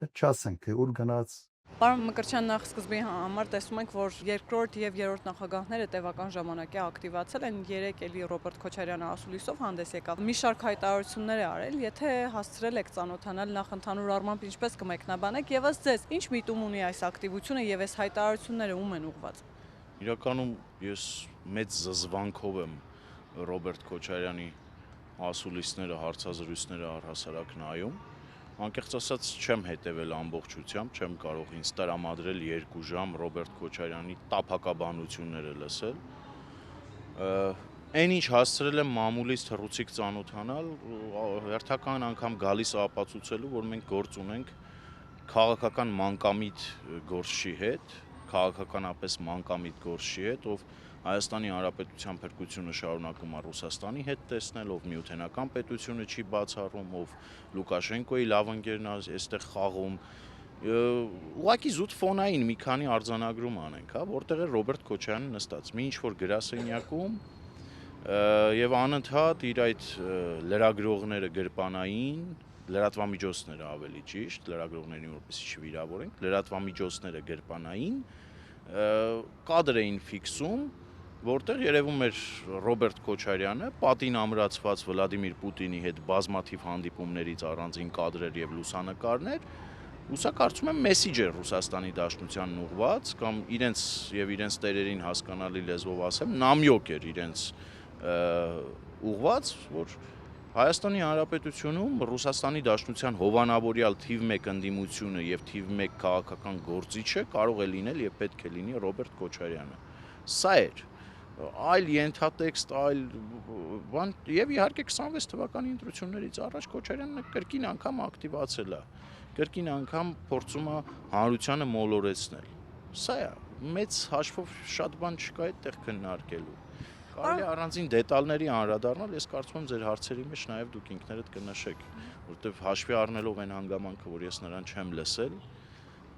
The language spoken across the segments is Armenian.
չասենք, թե ուր գնաց։ Պարոն Մկրտչյան, նախ սկզբի համար տեսնում ենք, որ երկրորդ եւ երրորդ նախագահները տևական ժամանակ է ակտիվացել են, երեք էլի Ռոբերտ Քոչարյանը ասուլիսով հանդես եկավ։ Մի շարք հայտարարություններ է արել, եթե հասցրել եք ծանոթանալ նախ ընդհանուր առմամբ ինչպես կմեկնաբանեք եւ ըստ ձեզ, ինչ միտում ունի այս ակտիվությունը եւ այս հայտարարությունները ում են ուղղված։ Իրականում ես մեծ զզվանքով եմ Ռոբերտ Քոչարյանի ասուլիսները, հարցազրույցները առհասարակ նայում։ Անկեղծ ասած չեմ հետևել ամբողջությամբ, չեմ կարող ինձ տրամադրել 2 ժամ Ռոբերտ Քոչարյանի տափակաբանությունները լսել։ Այն ինչ հասցրել եմ մամուլից թռուցիկ ծանոթանալ, հերթական անգամ գալիս ապացուցելու, որ մենք գործ ունենք քաղաքական մանկամիտ գործչի հետ, քաղաքականապես մանկամիտ գործչի հետ, ով Հայաստանի Հանրապետության փրկությունը շարունակում է Ռուսաստանի հետ տեսնել, ով միութենական պետությունը չի բացառում, ով Լուկաշենկոյի լավ ընկերն է այստեղ խաղում, ուղղակի զուտ ֆոնային մի քանի արձանագրում անենք, որտեղ է Ռոբերտ Քոչարյանը նստած, մի ինչ-որ գրասենյակում եւ անընդհատ իր այդ լրագրողները գրպանային, լրատվամիջոցները ավելի ճիշտ, լրագրողներին որպեսզի չվիրավորենք, լրատվամիջոցները գրպանային կադր էին ֆիքսում, որտեղ երևում էր Ռոբերտ Քոչարյանը պատին ամրացված Վլադիմիր Պուտինի հետ բազմաթիվ հանդիպումներից առանձին կադրեր եւ լուսանկարներ, հուսա կարծում եմ մեսիջ էր Ռուսաստանի Դաշնությանն ուղված կամ իրենց եւ իրենց տերերին հասկանալի լեզվով ասեմ, նամյոկ էր իրենց ուղված, որ Հայաստանի Հանրապետությունում Ռուսաստանի Դաշնության հովանավորյալ թիվ 1 ընդդիմությունը եւ թիվ 1 քաղաքական գործիչը կարող է լինել եւ պետք է լինի Ռոբերտ Քոչարյանը։ Սա էր այլ ենթատեքստ, այլ բան եւ իհարկե 26 թվականի ընտրություններից առաջ Քոչարյանը կրկին անգամ ակտիվացել է, կրկին անգամ փորձում է հանրությանը մոլորեցնել։ Սա է, մեծ հաշվով շատ բան չկա այդտեղ քննարկելու։ Կարելի է առանձին դետալների անդրադառնալ, ես կարծում եմ ձեր հարցերի մեջ նաև դուք ինքներդ կնշեք, որովհետև հաշվի առնելով այն հանգամանքը, որ ես նրան չեմ լսել,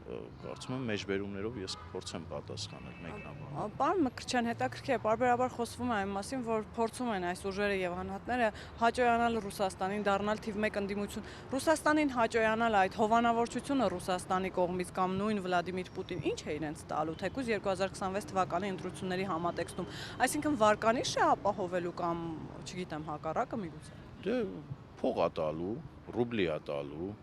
կարծում եմ մեջբերումներով ես կփորձեմ պատասխանել մեկնաբանել։ Պարոն Մկրտչյան, հետաքրքիր է, պարբերաբար խոսվում է այն մասին, որ փորձում են այս ուժերը եւ անհատները հաճոյանալ Ռուսաստանին, դառնալ թիվ 1 ընդդիմություն։ Ռուսաստանին հաճոյանալ այդ հովանավորչությունը Ռուսաստանի կողմից կամ նույն Վլադիմիր Պուտին ինչ է իրենց տալու, թեկուզ 2026 թվականի ընտրությունների համատեքստում, այսինքն վարկանիշ է ապահովելու կամ, չգիտեմ, հակառակը միգուցե։ Դե փող է տալու, ռուբլի է տալու,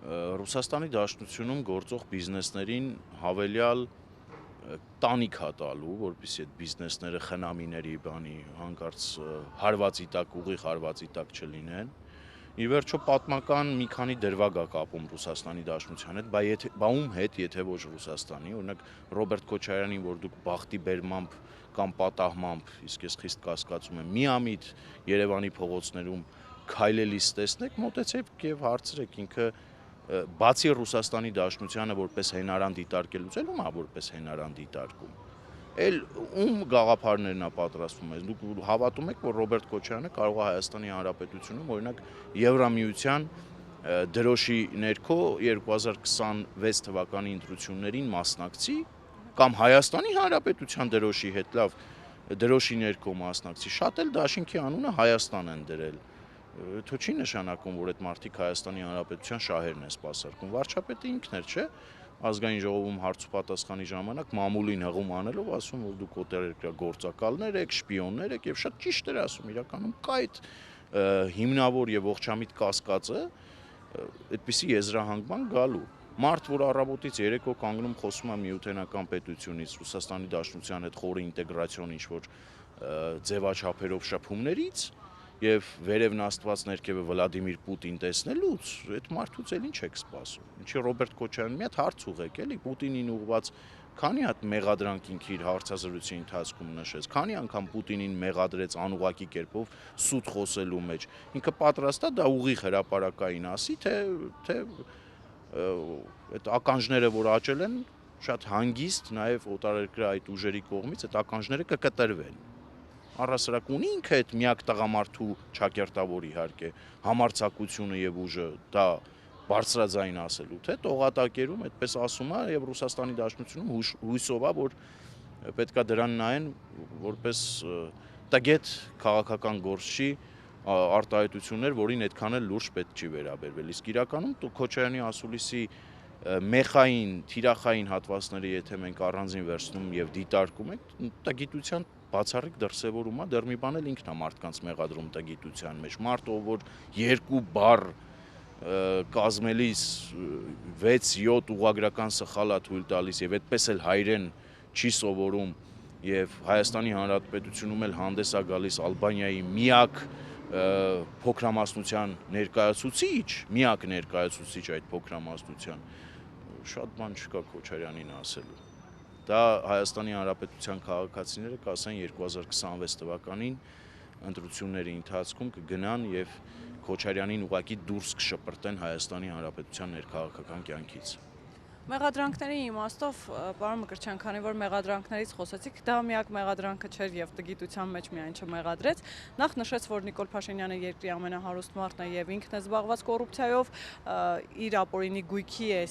Ռուսաստանի Դաշնությունում գործող բիզնեսներին հավելյալ տանիք է տալու, որպեսզի այդ բիզնեսները խնամիների բանի հանկարծ հարվածի տակ, ուղիղ հարվածի տակ չլինեն։ Ի վերջո պատմական մի քանի դրվագ է կապում Ռուսաստանի Դաշնության հետ, բա ում հետ, եթե ոչ Ռուսաստանի, օրինակ Ռոբերտ Քոչարյանին, որ դուք բախտի բերմամբ կամ պատահմամբ, իսկ ես խիստ կասկածում եմ, միամիտ Երևանի փողոցներում քայլելիս տեսնեք, մոտեցեք եւ հարցրեք ինքը բացի Ռուսաստանի Դաշնությանը որպես հենարան դիտարկելուց, ում է որպես հենարան դիտարկում։ Էլ ում գաղափարներն է պատրաստվում է։ Դուք հավատում եք, որ Ռոբերտ Քոչարյանը կարող է Հայաստանի Հանրապետությունում, օրինակ, Եվրամիության դրոշի ներքո 2026 թվականի ընտրություններին մասնակցի կամ Հայաստանի Հանրապետության դրոշի հետ լավ դրոշի ներքո մասնակցի, շատ էլ դաշինքի անունը Հայաստան են դրել։ Դա չի նշանակում, որ այդ մարդիկ Հայաստանի Հանրապետության շահերն են սպասարկում։ Վարչապետը ինքն էր, չէ՞, ազգային ժողովում հարց ու պատասխանի ժամանակ մամուլին հղում անելով ասում, որ դուք օտարերկրագործակալներ եք, շպիոններ եք եւ շատ ճիշտ էր ասում, իրականում կա այդ հիմնավոր եւ ողջամիտ կասկածը այդպիսի եզրահանգման գալու։ Մարդ, որ առավոտից երեկո կանգնում խոսում է միութենական պետությունից, Ռուսաստանի Դաշնության հետ խորը ինտեգրացիոն ինչ-որ ձևաչափերով շփումներից եւ վերևն Աստված ներքևը Վլադիմիր Պուտին տեսնելուց, այդ մարդուց էլ ինչ եք սպասում։ Ինչի Ռոբերտ Քոչարյանը մի հատ հարց ուղեք, էլի Պուտինին ուղված քանի հատ մեղադրանք ինքը իր հարցազրույցի ընթացքում նշեց, քանի անգամ Պուտինին մեղադրեց անուղակի կերպով սուտ խոսելու մեջ։ Ինքը պատրաստ է դա ուղիղ հրապարակային ասի, թե այդ ականջները, որ աճել են, շատ հանգիստ նաեւ օտարերկրյա այդ ուժերի կողմից այդ ականջները կկտրվեն։ Առհասարակ ունի ինքը այդ միակ տղամարդու ճակերտավոր իհարկե համարձակությունը եւ ուժը դա բարձրաձայն ասելու, թե տողատակերում այդպես ասում է եւ Ռուսաստանի Դաշնությունում հույսով է, որ պետքա դրան նայեն որպես տգետ քաղաքական գործչի արտահայտություններ, որին այդքան էլ լուրջ պետք չի վերաբերվել։ Իսկ իրականում Քոչարյանի ասուլիսի մեխային, թիրախային հատվածները, եթե մենք առանձին վերցնում եւ դիտարկում ենք, տգիտության բացառիկ դրսևորում է, դեռ մի բան էլ ինքն է մարդկանց մեղադրում տգիտության մեջ։ Մարդ, ով որ երկու բառ կազմելիս 6-7 ուղղագրական սխալ է թույլ տալիս եւ այդպես էլ հայերեն չի սովորում եւ Հայաստանի Հանրապետությունում էլ հանդես է գալիս Ալբանիայի միակ փոքրամասնության ներկայացուցիչ, միակ ներկայացուցիչ այդ փոքրամասնության, շատ բան չկա Քոչարյանին ասելու։ Դա Հայաստանի Հանրապետության քաղաքացիները կասեն 2026 թվականին ընտրությունների ընթացքում կգնան եւ Քոչարյանին ուղղակի դուրս կշպրտեն Հայաստանի Հանրապետության ներքաղաքական կյանքից։ Մեղադրանքների իմաստով, պարոն Մկրտչյան, քանի որ մեղադրանքներից խոսեցիք, դա միակ մեղադրանքը չէր եւ տգիտության մեջ միայն չմեղադրեց։ Նախ նշեց, որ Նիկոլ Փաշինյանը երկրի ամենահարուստ մարդն է եւ ինքն է զբաղված կոռուպցիայով, իր ապօրինի գույքի է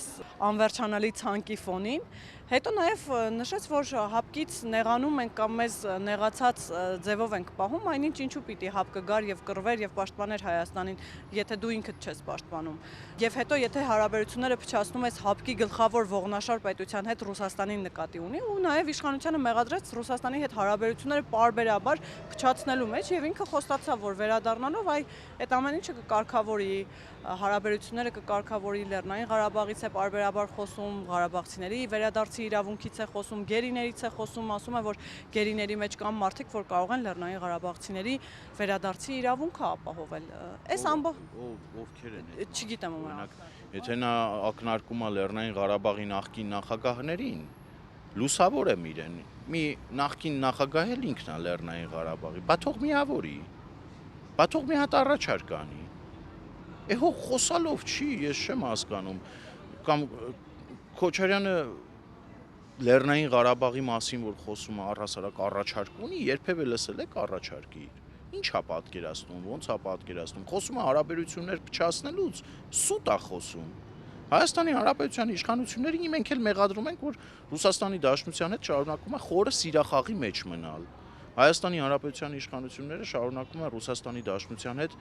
անվերջանալի ցանկի ֆոնին։ Հետո նաև նշեց, որ հապկից նեղանում ենք կամ մեզ նեղացած ձևով ենք պահում, այնինչ ինչու պիտի հապկը գար եւ կռվեր եւ պաշտպաներ Հայաստանին, եթե դու ինքդ չես պաշտպանում։ Եվ հետո եթե հարաբերությունները փչացնում ես հապկի գլխավոր ողնաշար պետության հետ Ռուսաստանին նկատի ունի ու նաև իշխանությունը մեղադրեց Ռուսաստանի հետ հարաբերությունները պարբերաբար փչացնելու մեջ եւ ինքը խոստացավ, որ վերադառնալով այդ ամեն ինչը կկարգավորի, հարաբերությունները կկարգավորի, Լեռնային Ղարաբաղից է պարբերաբար խոսում, ղարաբաղցիների վերադարձի իրավունքից է խոսում, գերիներից է խոսում, ասում է, որ գերիների մեջ կան մարդիկ, որ կարող են Լեռնային Ղարաբաղցիների վերադարձի իրավունքը ապահովել։ Այս ովքեր են։ Չգիտեմ ում։ Եթե նա ակնարկում է Լեռնային Ղարաբաղի նախկին նախագահներին, լուսավոր եմ իրեն։ Մի նախկին նախագահ էլ ինքն է Լեռնային Ղարաբաղի։ Բա թող միավորի։ Բա թող մի հատ առաջարկ անի։ Հող խոսալով չի, ես չեմ հասկանում, կամ Քոչարյանը Լեռնային Ղարաբաղի մասին, որ խոսում է առհասարակ առաջարկ ունի, երբևէ լսել եք առաջարկի։ Ինչ է պատկերացնում, ոնց է պատկերացնում, խոսում է հարաբերություններ փչացնելուց, սուտ է խոսում։ Հայաստանի Հանրապետության իշխանություններին մենք էլ մեղադրում ենք, որ Ռուսաստանի Դաշնության հետ շարունակում է խորը սիրախաղի մեջ մնալ։ Հայաստանի Հանրապետության իշխանությունները շարունակում են Ռուսաստանի Դաշնության հետ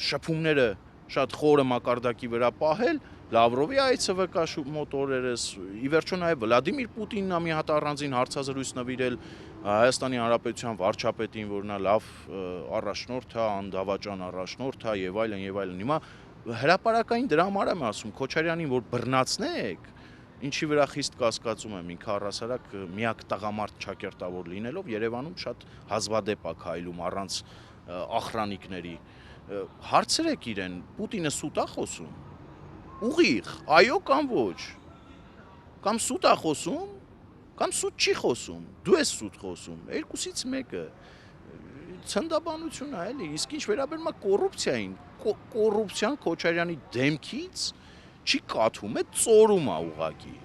շփումները շատ խորը մակարդակի վրա պահել, Լավրովի այցը վկա մոտորերս, ի վերջո նաև Վլադիմիր Պուտինն է մի հատ առանձին հարցազրույց նվիրել Հայաստանի Հանրապետության վարչապետին, որ նա լավ առաջնորդ է, անդավաճան առաջնորդ է եւ այլն եւ այլն։ Հիմա հրապարակային դրամար եմ ասում Քոչարյանին, որ բռնացնեք, ինչի վրա խիստ կասկածում եմ, ինքը առհասարակ միակ տղամարդ ճակերտավոր լինելով Երևանում շատ հազվադեպ է քայլում առանց ախրանիկների։ Հարցրեք իրեն, Պուտինը սուտ է խոսում։ Ուղիղ, այո կամ ոչ։ Կամ սուտ է խոսում, կամ սուտ չի խոսում։ Դու ես սուտ խոսում։ Երկուսից մեկը։ Ցնդաբանություն է, էլի, իսկ ինչ վերաբերում է կոռուպցիային, կոռուպցիան Քոչարյանի դեմքից չի կաթում, է ծորում է ուղղակի։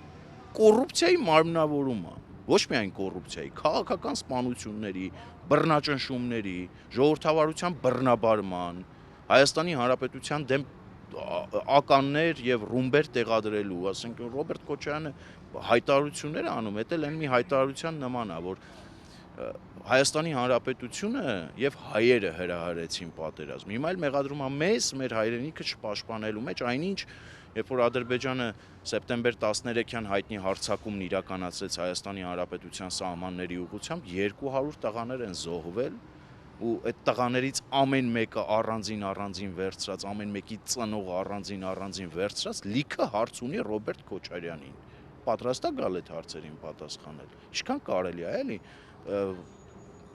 Կոռուպցիայի մարմնավորում է։ Ոչ միայն կոռուպցիայի, քաղաքական սպանությունների, բռնաճնշումների, ժողովրդավարության բռնաբարման, Հայաստանի Հանրապետության դեմ ականներ եւ ռումբեր տեղադրելու, ասենք Ռոբերտ Քոչարյանը հայտարարություններ անում, դա էլ մի հայտարարության նման է, որ Հայաստանի Հանրապետությունը եւ հայերը հրահարեցին պատերազմ։ Հիմա էլ մեղադրում է մեզ, մեր հայրենիքը չպաշտպանելու մեջ, այնինչ երբ որ Ադրբեջանը սեպտեմբեր 13-յան հայտնի հարձակումն իրականացրեց Հայաստանի Հանրապետության սահմանների ուղղությամբ, 200 տղաներ են զոհվել ու այդ տղաներից ամեն մեկը առանձին վերցրած, ամեն մեկի ծնողը առանձին վերցրած, լիքը հարց ունի Ռոբերտ Քոչարյանին։ Պատրաստ է գալ այդ հարցերին պատասխանել։ Ինչքան կարելի է, էլի,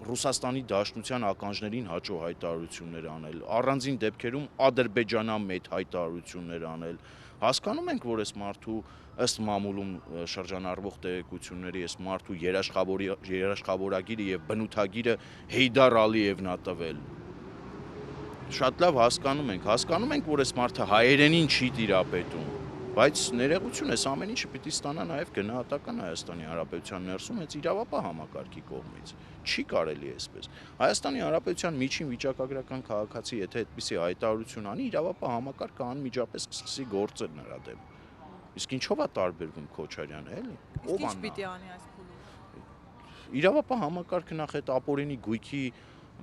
Ռուսաստանի Դաշնության ականջներին հաճո հայտարարություններ անել, առանձին դեպքերում ադրբեջանամետ հայտարարություններ անել։ Հասկանում ենք, որ այս մարդու ըստ մամուլում շրջանառվող տեղեկությունների այս մարդու երաշխավորագիրը եւ բնութագիրը Հեյդար Ալիևն է տվել։ Շատ լավ հասկանում ենք, որ այս մարդը հայերենին չի տիրապետում, բայց ներողություն, այս ամեն ինչը պիտի ստանա նաև գնահատական Հայաստանի Հանրապետության ներսում հենց իրավապահ համակարգի կողմից։ Չի կարելի այսպես։ Հայաստանի Հանրապետության միջին վիճակագրական քաղաքացի, եթե այդպիսի հայտարարություն անի, իրավապահ համակարգը անմիջապես կսկսի գործել նրա դեմ։ Իսկ ինչով է տարբերվում Քոչարյանը, էլի։ Ով անա։ Ինչ պիտի անի այս փուլում։ Իրավապահ համակարգը նախ այդ ապօրինի գույքի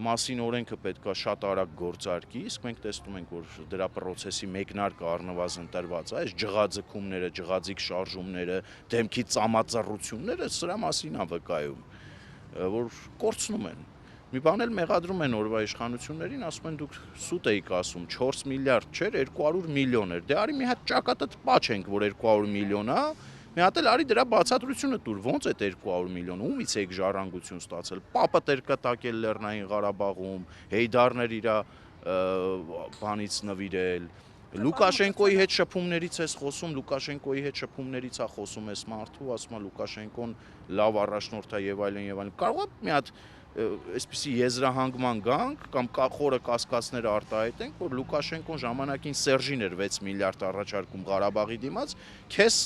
մասին օրենքը պետքա շատ արագ գործարկի, իսկ մենք տեսնում ենք, որ դրա process-ի մեկնարկը առնվազն տրված է, այս ջղաձգումները, ջղաձիգ շարժումները, դեմքի ծամածառությունները սրա մասին է վկայում, որ կորցնում են։ Մի բան էլ մեղադրում են օրվա իշխանություններին, ասում են դուք սուտ էիք ասում, 4 միլիարդ չէր, 200 միլիոն էր։ Դե արի մի հատ ճակատը տպաչենք, որ 200 միլիոն է, մի հատ էլ արի դրա բացատրությունը տուր, ոնց է 200 միլիոն, ումից եք ժառանգություն ստացել։ Պապը տեր կտակել Լեռնային Ղարաբաղում, Հեյդարներ իր բանից նվիրել։ Լուկաշենկոյի հետ շփումներից ես խոսում, Լուկաշենկոյի հետ շփումներից է խոսում այս մարդու, ասում է Լուկաշենկոն լավ առաջնորդ է եւ այլն եւ այլն։ Կարող է մի հատ այսպիսի եզրահանգման գանք կամ խորը կասկածներ արտահայտենք, որ Լուկաշենկոն ժամանակին Սերժին էր 6 միլիարդ առաջարկում Ղարաբաղի դիմաց, քեզ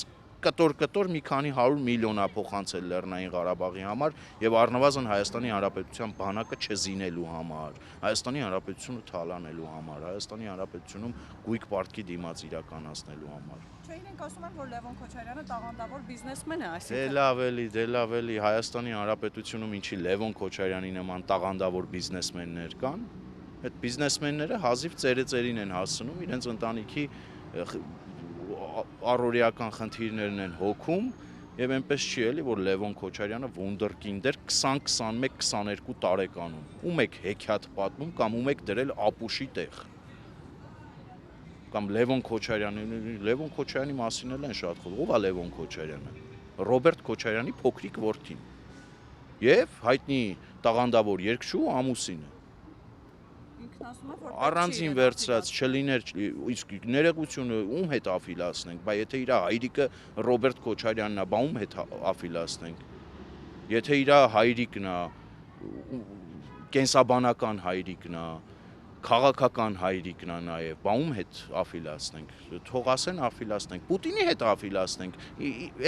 կտոր մի քանի 100 միլիոն է փոխանցել Լեռնային Ղարաբաղի համար եւ առնվազն Հայաստանի Հանրապետության բանակը չզինելու համար, Հայաստանի Հանրապետությունը թալանելու համար, Հայաստանի Հանրապետությունում գույք պարտքի դիմաց իրականացնելու համար։ Չէ, իրենք ասում են, որ Լևոն Քոչարյանը տաղանդավոր բիզնեսմեն է, Դե լավ էլի, Հայաստանի Հանրապետությունում ինչի Լևոն Քոչարյանի նման տաղանդավոր բիզնեսմեններ կան, այդ բիզնեսմենները հազիվ ծերեծերին են հասցնում, իրենց ընտանիքի առօրեական խնդիրներն են հոգում եւ այնպես չի էլի, որ Լևոն Քոչարյանը վունդերկինդ էր 20, 21, 22 տարեկանում։ Ում եք հեքիաթ պատմում կամ ում եք դրել ապուշի տեղ։ Կամ Լևոն Քոչարյանի մասին էլ են շատ խոսում։ Ո՞վ է Լևոն Քոչարյանը։ Ռոբերտ Քոչարյանի փոքրիկ որդին։ Եվ հայտնի տաղանդավոր երգչու ամուսինը։ Ինքն ասում է, որ Առանձին վերցրած չլիներ, իսկ ներողությունը ում հետ աֆիլացնենք, բայց եթե իր հայրիկը Ռոբերտ Քոչարյանն է, բա ում հետ աֆիլացնենք։ Եթե իր հայրիկն է, կենսաբանական հայրիկն է, քաղաքական հայրիկն է նաև, բա ում հետ աֆիլացնենք։ Թող ասեն աֆիլացնենք, Պուտինի հետ աֆիլացնենք,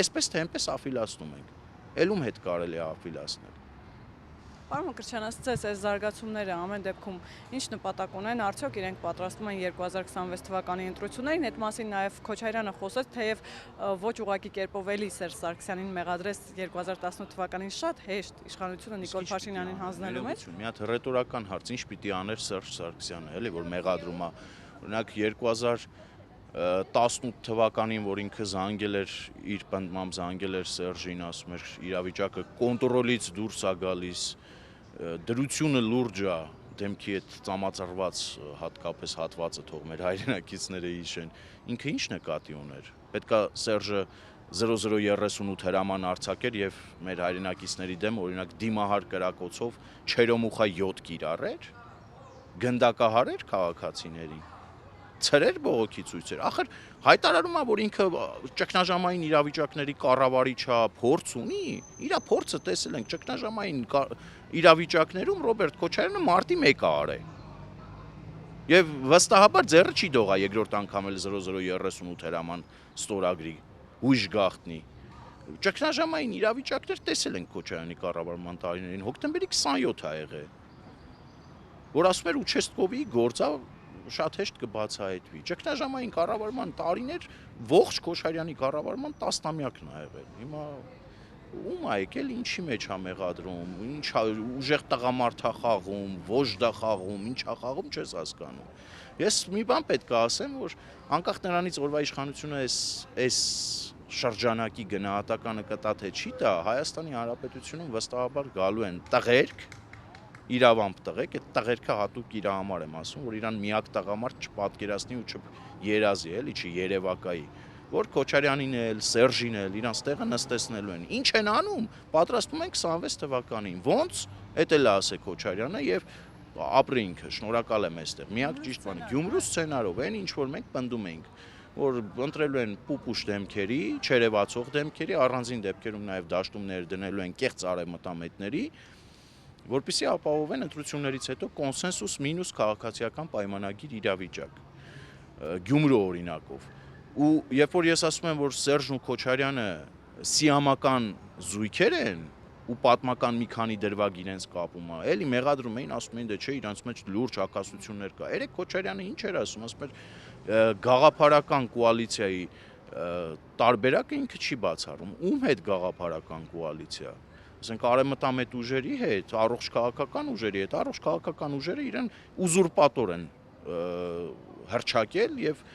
այսպես թե այնպես աֆիլացնում ենք։ Էլ ում հետ կարելի է աֆիլացնել։ Պարոն Մկրտչյան, ասես այս զարգացումները ամեն դեպքում ինչ նպատակ ունեն, արդյոք իրենք պատրաստվում են 2026 թվականի ընտրություններին, այդ մասին նաև Քոչարյանը խոսեց, թեև ոչ ուղղակի կերպով էլի Սերժ Սարգսյանին մեղադրեց 2018 թվականին շատ հեշտ իշխանությունը Նիկոլ Փաշինյանին հանձնելու մեջ։ Մի հատ ռետորական հարց, ինչ պիտի աներ Սերժ Սարգսյանը, էլի որ մեղադրում է։ Օրինակ 2018 թվականին, որ ինքը զանգել էր իր պնդմամբ զանգել էր Սերժին, ասում էր իրավիճակը կոնտրոլից դուրս է գալիս, դրությունը լուրջ է, դեմքի այդ ծամածրված հատկապես հատվածը թող մեր հայրենակիցները հիշեն, ինքը ինչ նկատի ուներ։ Պետքա Սերժը 0038 հրաման արձակեր եւ մեր հայրենակիցների դեմ օրինակ դիմահար կրակոցով չերոմուխա 7 կիրառեր, գնդակահարեր քաղաքացիներին, ցրեր բողոքի ցույցեր։ Ախր հայտարարում է, որ ինքը ճգնաժամային իրավիճակների կառավարիչ է, փորձ ունի, իր փորձը տեսել ենք ճգնաժամային իրավիճակներում Ռոբերտ Քոչարյանը մարտի 1-ը արել։ Եվ վստահաբար ձեռը չի դողա երկրորդ անգամ էլ 0038 հրաման ստորագրի, հույժ գախտնի։ Ճգնաժամային իրավիճակներ տեսել ենք Քոչարյանի կառավարման տարիներին, հոկտեմբերի 27 ա եղել, որ ասում էր Ուչեստկովի գործը շատ հեշտ կբացահայտվի։ Ճգնաժամային կառավարման տարիներ ողջ Քոչարյանի կառավարման տասնամյակն ա եղել։ Հիմա ում ա եկել, ինչի մեջ ա մեղադրում, ինչ ուժեղ տղամարդ ա խաղում, ոժդա խաղում, ինչ ա խաղում, չես հասկանում։ Ես մի բան պետք է ասեմ, որ անկախ նրանից օրվա իշխանությունը այս շրջանակի գնահատականը կտա թե չի տա, Հայաստանի Հանրապետությունում վստահաբար գալու են տղերք, իրավամբ տղեկ, այդ տղերքը հատուկ իր համար եմ ասում, որ իրան միակ տղամարդ չպատկերացնի ու չերազի, էլի չերևակայի, որ Քոչարյանին էլ, Սերժին էլ իրանց տեղը նստեցնելու են։ Ինչ են անում, պատրաստվում են 26 թվականին։ Ոնց, էդ էլ ասե Քոչարյանը եւ ապրի ինքը, շնորհակալ եմ այստեղ։ Միակ ճիշտ բանը Գյումրու սցենարով, այն ինչ որ մենք պնդում ենք, որ ընտրելու են պուպուշ դեմքերի, չերևացող դեմքերի, առանձին դեպքերում նաեւ դաշտումներ դնելու են կեղծ արևմտամետների, որպեսզի ապահովեն ընտրություններից հետո կոնսենսուս մինուս քաղաքացիական պայմանագիր իրավիճակ Գյումրու օրինակով։ Ու երբ որ ես ասում եմ, որ Սերժն ու Քոչարյանը սիամական զույգեր են ու պատմական մի քանի դրվագ իրենց կապում է, էլի մեղադրում էին, ասում էին, դե չէ, իրանց մեջ լուրջ հակասություններ կա։ Երեք Քոչարյանը ինչ էր ասում, ասում էր գաղափարական կոալիցիայի տարբերակը ինքը չի բացառում։ Ում հետ գաղափարական կոալիցիա։ ասենք արևմտամետ ուժերի հետ, առողջ քաղաքական ուժերի հետ, առողջ քաղաքական ուժերը իրեն ուզուրպատոր են հրճակել եւ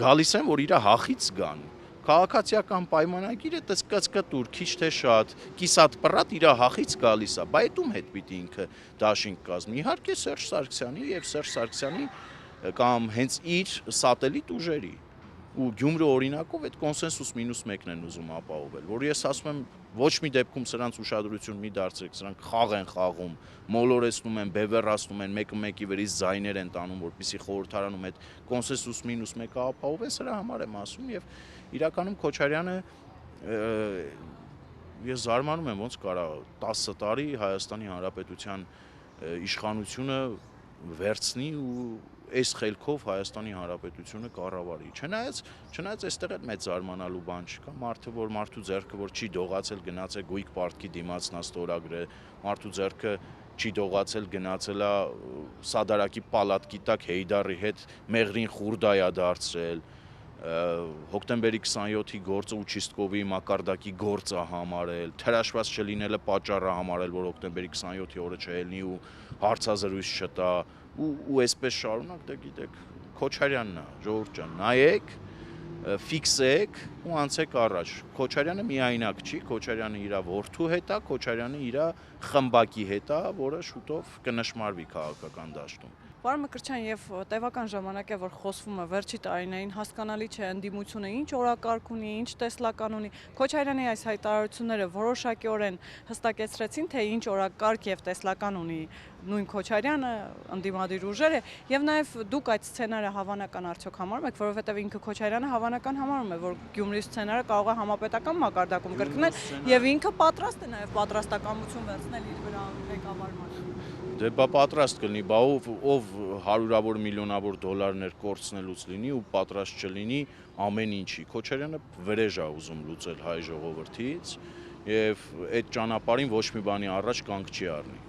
գալիս են, որ իր հախից գան։ Քաղաքացիական պայմանագիրը կծկտուր, քիչ թե շատ, կիսատ պռատ իր հախից գալիս է, բայց ում հետ պիտի ինքը դաշինք կազմի։ Իհարկե Սերժ Սարգսյանի եւ Սերժ Սարգսյանի կամ հենց իր սատելիտ ուժերի։ Ու Գյումրու օրինակով այդ կոնսենսուս -1-ն են ուզում ապահովել, որ ես ասում եմ ոչ մի դեպքում սրանց ուշադրություն մի դարձրեք, սրանք խաղ են խաղում, մոլորեցնում են, բևեռացնում են, մեկը մեկի վրից ձայներ են տանում, որպեսզի խորհրդարանում այդ կոնսենսուս -1-ը ապահովեն, սրա համար եմ ասում եւ իրականում Քոչարյանը ես զարմանում եմ ոնց կարա 10 տարի Հայաստանի Հանրապետության իշխանությունը վերցնի ու այս խելքով Հայաստանի Հանրապետությունը կառավարի։ Չնայած այստեղ էլ մեծ զարմանալու բան չկա, մարդը որ մարդու ձեռքը որ չի դողացել գնացել գույք պարտքի դիմացնա ստորագրը, մարդու ձեռքը չի դողացել գնացել է Սադարակի պալատքի տակ Հեյդարի հետ մեղրին խուրդայա դարձրել, հոկտեմբերի 27-ի գործը Ուչիստկովի մակարդակի գործը համարել, թրաշված չլինելը պատճառը համարել, որ հոկտեմբերի 27-ի օրը չելնի ու հարցազրույց չտա ու այսպես շարունակ, դե գիտեք, Քոչարյանն է, ժողովուրդ ջան, նայեք, ֆիքսեք ու անցեք առաջ։ Քոչարյանը միայնակ չի, Քոչարյանը իր որդու հետ է, Քոչարյանը իր խմբակի հետ է, որը շուտով կնշմարվի քաղաքական դաշտում։ Պարոն Մկրտչյան, եւ տևական ժամանակ է որ խոսվում է վերջի տարիներին, հասկանալի չէ ընդդիմությունը ինչ օրակարգ ունի, ինչ տեսլական ունի։ Քոչարյանի այս հայտարարությունները որոշակիորեն հստակեցրեցին, թե ինչ օրակարգ եւ տեսլական ունի նույն Քոչարյանը, ընդդիմադիր ուժերը, եւ նաեւ դուք այդ սցենարը հավանական արդյոք համարում եք, որովհետեւ ինքը Քոչարյանը հավանական համարում է, որ Գյումրի սցենարը կարող է համապետական մակարդակում կրկնել եւ ինքը պատրաստ է նաեւ պատրաստակամություն վերցնել իր վրա ղեկավարման։ Դե բա պատրաստ կլինի, բա ով հարյուրավոր միլիոնավոր դոլարներ կորցնելուց լինի ու պատրաստ չլինի ամեն ինչի։ Քոչարյանը վրեժ է ուզում լուծել հայ ժողովրդից եւ այդ ճանապարհին ոչ մի բանի առաջ կանգ չի առնի։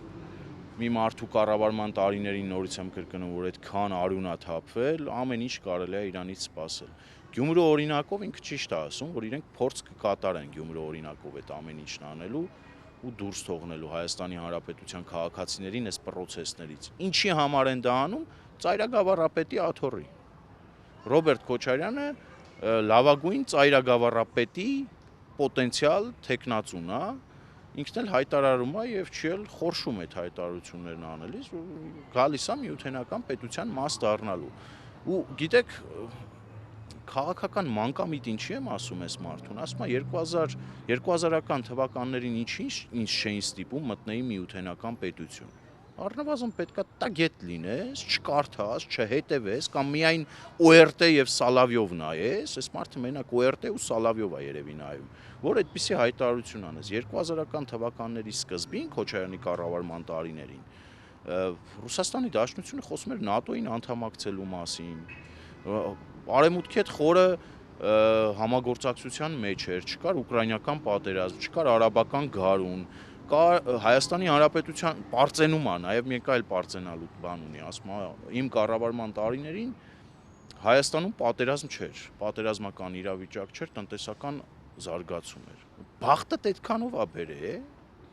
Մի մարդու կառավարման տարիներին նորից եմ կրկնում, որ այդքան արյուն է թափվել, ամեն ինչ կարելի է իրանից սպասել։ Գյումրու օրինակով ինքը ճիշտ է ասում, որ իրենք փորձ կկատարեն Գյումրու օրինակով այդ ամեն ինչն անելու ու դուրս թողնելու Հայաստանի Հանրապետության քաղաքացիներին այս պրոցեսներից։ Ինչի համար են դա անում, ծայրագավառապետի աթոռի։ Ռոբերտ Քոչարյանը լավագույն ծայրագավառապետի պոտենցիալ թեկնածուն է, ինքն էլ հայտարարում է եւ չի էլ խորշում այդ հայտարարություններն անելիս, գալիս է միութենական պետության մաս դառնալու։ Ու գիտեք, քաղաքական մանկամիտ ինչի եմ ասում այս մարդուն, ասում է 2000-ական թվականներին ինչ չէին ստիպում մտնեի միութենական պետություն։ Առնվազն պետքա տագետ լինես, չկարդաս, չհետևես կամ միայն ORT եւ Սալավյով նայես, այս մարդը մենակ ORT ու Սալավյով է երևի նայում, որ այդպիսի հայտարարություն անես 2000-ական թվականների սկզբին Քոչարյանի կառավարման տարիներին Ռուսաստանի Դաշնությունը խոսում էր ՆԱՏՕ-ին անդամակցելու մասին, Արևմուտքի հետ խորը համագործակցության մեջ էր, չկար ուկրաինական պատերազմ, չկար արաբական գարուն, կար Հայաստանի Հանրապետության պարծենում է, նաև մեկ այլ պարծենալու բան ունի, ասում է, իմ կառավարման տարիներին Հայաստանում պատերազմ չէր, պատերազմական իրավիճակ չէր, տնտեսական զարգացում էր։ Բախտը այդքանով է բերել,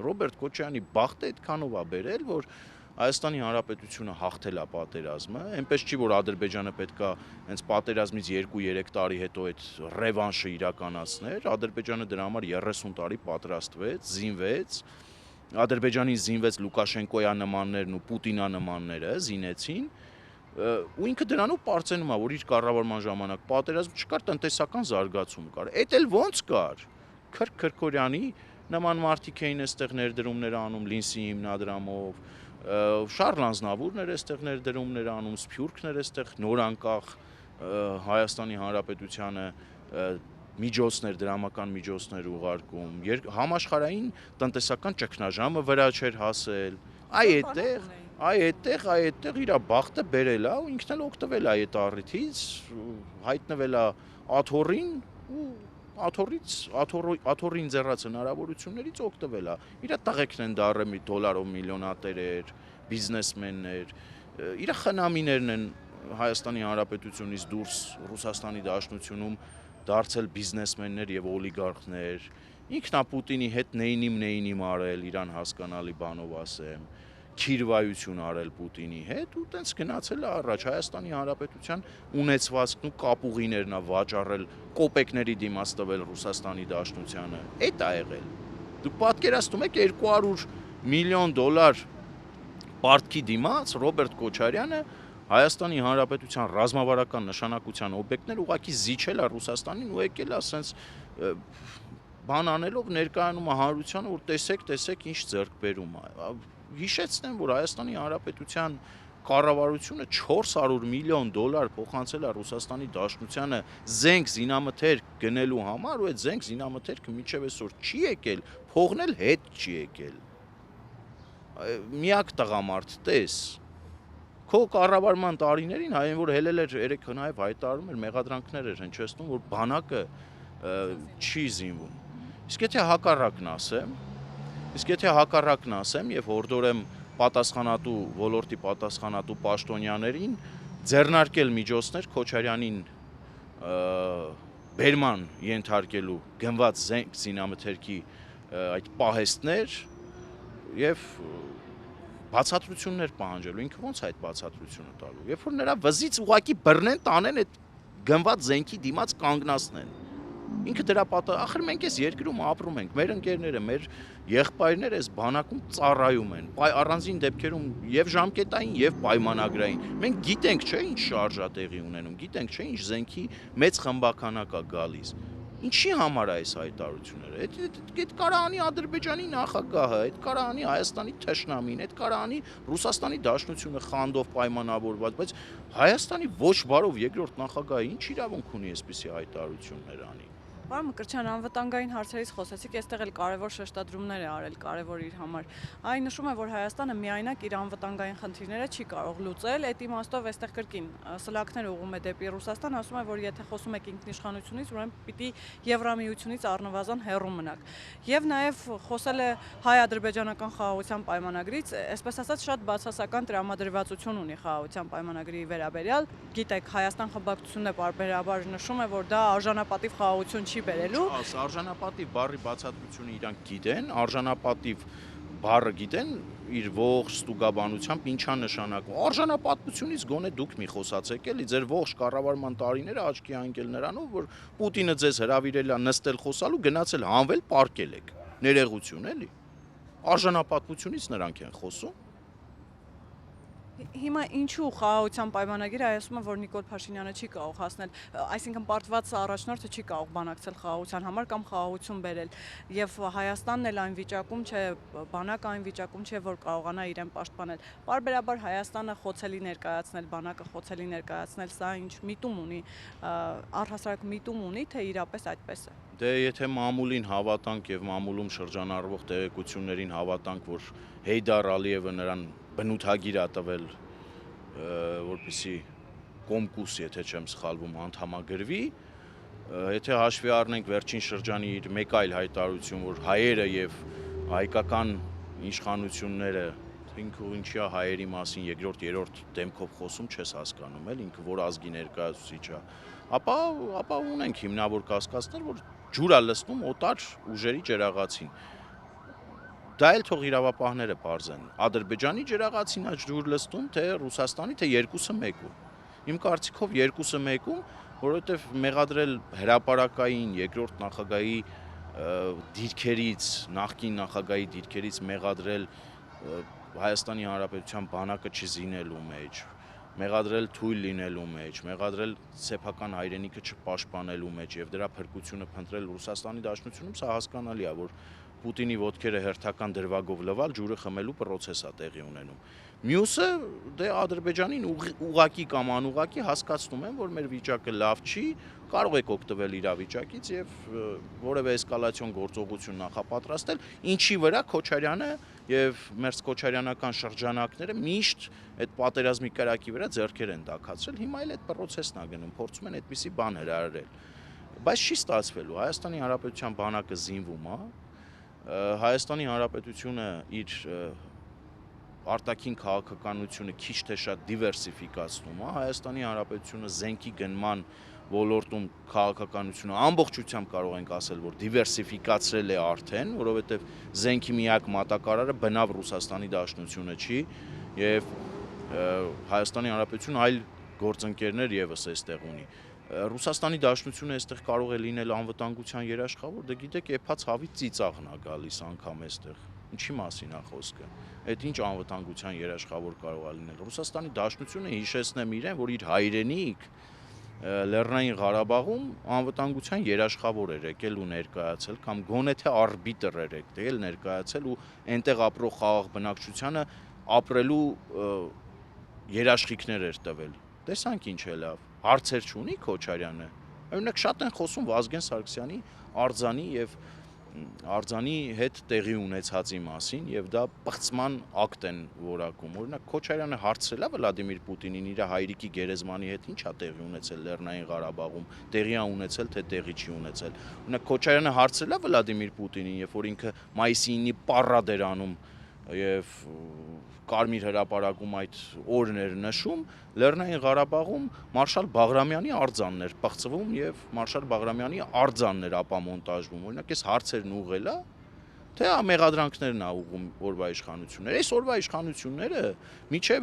Ռոբերտ Քոչարյանի բախտը այդքանով է բերել, որ Հայաստանի Հանրապետությունը հաղթել է պատերազմը, այնպես չի, որ Ադրբեջանը պետքա հենց պատերազմից 2-3 տարի հետո այդ ռևանշը իրականացներ, Ադրբեջանը դրա համար 30 տարի պատրաստվեց, զինվեց, Ադրբեջանին զինվեց Լուկաշենկոյա նմաններն ու Պուտինա նմանները զինեցին, ու ինքը դրանով պարծենում է, որ իր կառավարման ժամանակ պատերազմ չկար, տնտեսական զարգացում կար, էդ էլ ոնց կար, Քրկորյանի նման մարդիկ էին այստեղ ներդրումներ անում Լինսի հիմնադրամով, Շարլ Անձնավուրն էր այստեղ ներդրումներ անում, Սփյուռքն էր այստեղ նոր անկախ Հայաստանի Հանրապետությանը միջոցներ, դրամական միջոցներ ուղարկում, համաշխարհային տնտեսական ճգնաժամը վրա չէր հասել, այդտեղ իր բախտը բերել է ու ինքն էլ օգտվել է այդ առիթից, հայտնվել է աթոռին ու աթոռի ինձեռած հնարավորություններից օգտվել է։ Իր տղեկն են դառել մի դոլարով միլիոնատերեր, բիզնեսմեններ, իր խնամիներն են Հայաստանի Հանրապետությունից դուրս Ռուսաստանի Դաշնությունում դարձել բիզնեսմեններ եւ օլիգարխներ, Ինքնա Պուտինի հետ նեյնիմ արել, իրան հասկանալի բանով ասեմ, քիրվայություն արել Պուտինի հետ ու տենց գնացել է առաջ Հայաստանի Հանրապետության ունեցվածքն ու կապուղիներն է վաճառել, կոպեկների դիմաց տվել Ռուսաստանի Դաշնությանը։ Էդ է եղել։ Դուք պատկերացնում եք $200 միլիոն պարտքի դիմաց Ռոբերտ Քոչարյանը Հայաստանի Հանրապետության ռազմավարական նշանակության օբյեկտներ ուղղակի զիջել է Ռուսաստանին ու եկել է ասենց բան անելով ներկայանում է հանրությանը, որ տեսեք ինչ ձեռքբերում է։ Հիշեցնեմ, որ Հայաստանի Հանրապետության կառավարությունը $400 միլիոն փոխանցել է Ռուսաստանի Դաշնությանը զենք զինամթերք գնելու համար ու այդ զենք զինամթերքը մինչև այսօր չի եկել, փողն էլ հետ չի եկել։ Միակ տղամարդ տես քո կառավարման տարիներին այն որ հելել էր երեք նաև հայտարարում էր մեղադրանքներ էր հնչեցնում որ բանակը չի զինվում իսկ եթե հակառակն ասեմ եւ հորդորեմ պատասխանատու ոլորտի պատասխանատու պաշտոնյաներին ձեռնարկել միջոցներ Քոչարյանին բերման ենթարկելու գնված զենք զինամթերքի այդ պահեստներ եւ բացատրություններ պահանջելու ինքը ոնց է այդ բացատրությունը տալու երբ որ նրա վզից ուղակի բռնեն տանեն այդ գնված զենքի դիմաց կանգնացնեն ինքը դրա ախր մենք այս երկրում ապրում ենք մեր ընկերները մեր եղբայրները այս բանակում ծառայում են առանձին դեպքերում եւ ժամկետային եւ պայմանագրային մենք գիտենք չէ ինչ շարժա տեղի ունենում գիտենք չէ ինչ զենքի մեծ խմբականակ է գալիս Ինչի համար է այս հայտարարությունները այդ կարանի Ադրբեջանի նախագահը այդ կարանի Հայաստանի թշնամին այդ կարանի Ռուսաստանի Դաշնությունը խանդով պայմանավորված բայց Հայաստանի ոչ բարով երկրորդ նախագահը ինչ իրավունք ունի այսպիսի հայտարարություններ անի Պարոն Մկրտչյան, անվտանգային հարցերից խոսեցիք, այստեղ էլ կարևոր շեշտադրումներ է արել, կարևոր իր համար։ Այն նշում է, որ Հայաստանը միայնակ իր անվտանգային խնդիրները չի կարող լուծել, այդ իմաստով այստեղ կրկին սլաքներ ուղղում է դեպի Ռուսաստան, ասում է, որ եթե խոսում եք ինքնիշխանությունից, ուրեմն պիտի Եվրամիությունից առնվազն հեռու մնաք։ Եվ նաև խոսել է հայ-ադրբեջանական խաղաղության պայմանագրից, այսպես ասած շատ բացասական տրամադրվածություն ունի խաղաղության պայմանագրի վերաբերյալ։ Գիտեք, Հայաստան խմբակցությունն է պարբերաբար նշում է, որ դա արժանապատիվ խաղաղություն չի բերելու։ Արժանապատիվ բառի բացատրությունը իրանք գիտեն, արժանապատիվ բառը գիտեն իր ողջ ստուգաբանությամբ ինչա նշանակում։ Արժանապատվությունից գոնե դուք մի խոսացեք էլի ձեր ողջ կառավարման տարիները աչքի անկել նրանով, որ Պուտինը ձեզ հրավիրել է նստել խոսալու, գնացել հանվել, պարկել եք։ Ներողություն էլի։ Արժանապատվությունից նրանք են խոսում։ Հիմա ինչու խաղաղության պայմանագիրը ասում է, որ Նիկոլ Փաշինյանը չի կարող հասնել, այսինքն պարտված առաջնորդը չի կարող բանակցել խաղաղության համար կամ խաղաղություն բերել, եւ Հայաստանն էլ այն վիճակում չէ, բանակը այն վիճակում չէ, որ կարողանա իրեն պաշտպանել։ Պարբերաբար Հայաստանը խոցելի ներկայացնել, բանակը խոցելի ներկայացնել, սա ինչ միտում ունի, առհասարակ միտում ունի, թե իրապես այդպես է։ Դե եթե մամուլին հավատանք եւ մամուլում շրջանառվող տեղեկություններին հավատանք, որ Հեյդար Ալիևը նրան բնութագիր է տվել, որպեսզի կոմկուս, եթե չեմ սխալվում, անդամագրվի, եթե հաշվի առնենք վերջին շրջանի իր մեկ այլ հայտարարություն, որ հայերը եւ հայկական իշխանությունները ինքը ինչի է հայերի մասին երկրորդ, երրորդ դեմքով խոսում չես հասկանում, էլ ինքը որ ազգի ներկայացուցիչ է, ապա ունենք հիմնավոր կասկածներ, որ ջուր է լցնում օտար ուժերի ջրաղացին։ Դա էլ թող իրավապահները բարձեն։ Ադրբեջանի ջրաղացին է ջուր լցնում, թե Ռուսաստանի, թե երկուսը մեկում։ Իմ կարծիքով երկուսը մեկում, որովհետև մեղադրել հրապարակային երկրորդ նախագահի դիրքերից, նախկին նախագահի դիրքերից մեղադրել Հայաստանի Հանրապետության բանակը չզինելու մեջ, մեղադրել թույլ լինելու մեջ, մեղադրել սեփական հայրենիքը չպաշտպանելու մեջ եւ դրա փրկությունը փնտրել Ռուսաստանի Դաշնությունում, սա հասկանալի է, որ Պուտինի ոտքերը հերթական դրվագով լվալ ջուրը խմելու process է տեղի ունենում։ Մյուսը դե Ադրբեջանին ուղակի կամ անուղակի հասկացնում են, որ մեր վիճակը լավ չի, կարող եք օգտվել իրավիճակից եւ որևէ էսկալացիոն գործողություն նախապատրաստել, ինչի վրա Քոչարյանը եւ մերձ քոչարյանական շրջանակները միշտ այդ պատերազմի կրակի վրա ձեռքեր են տաքացրել, հիմա էլ այդ process-ն է գնում, փորձում են այդպիսի բան հրահրել։ Բայց չի ստացվելու, Հայաստանի Հանրապետության բանակը զինվում է, Հայաստանի Հանրապետությունը իր արտաքին քաղաքականությունը քիչ թե շատ դիվերսիֆիկացնում է, Հայաստանի Հանրապետությունը զենքի գնման ոլորտում քաղաքականությունը ամբողջությամբ կարող ենք ասել, որ դիվերսիֆիկացրել է արդեն, որովհետև զենքի միակ մատակարարը բնավ Ռուսաստանի Դաշնությունը չի եւ Հայաստանի Հանրապետությունը այլ գործընկերներ եւս այստեղ ունի։ Ռուսաստանի Դաշնությունը այստեղ կարող է լինել անվտանգության երաշխավոր, դե գիտեք, եփած հավից ծիծաղն է գալիս անգամ այստեղ։ Ինչի մասին է խոսքը։ Այդ ինչ անվտանգության երաշխավոր կարող է լինել։ Ռուսաստանի Դաշնությունը հիշեցնեմ իրեն, որ իր հայրենիք Լեռնային Ղարաբաղում անվտանգության երաշխավոր էր եկել ու ներկայացել, կամ գոնե թե արբիտր էր եկել ներկայացել ու այնտեղ ապրող խաղաղ բնակչությանը ապրելու երաշխիքներ էր տվել։ Տեսանք ինչ է լավ։ Հարցեր չունի Քոչարյանը։ Օրինակ շատ են խոսում Վազգեն Սարգսյանի արձանի հետ տեղի ունեցածի մասին եւ դա պղծման ակտ են որակում։ Օրինակ Քոչարյանը հարցրել է Վլադիմիր Պուտինին իր հայրիկի գերեզմանի հետ ինչա տեղի ունեցել Լեռնային Ղարաբաղում, տեղի է ունեցել թե տեղի չի ունեցել։ Օրինակ Քոչարյանը հարցրել է Վլադիմիր Պուտինին, երբ որ ինքը մայիսի 9-ի պարադ էր անում եւ Կարմիր հրապարակում այդ օրն էր նշում, Լեռնային Ղարաբաղում Մարշալ Բաղրամյանի արձանն էր պղծվում եւ Մարշալ Բաղրամյանի արձանն էր ապամոնտաժվում։ Օրինակ այս հարցերն ուղղել է, թե մեղադրանքներն է ուղղում օրվա իշխանությունները։ Այս օրվա իշխանությունները մինչեւ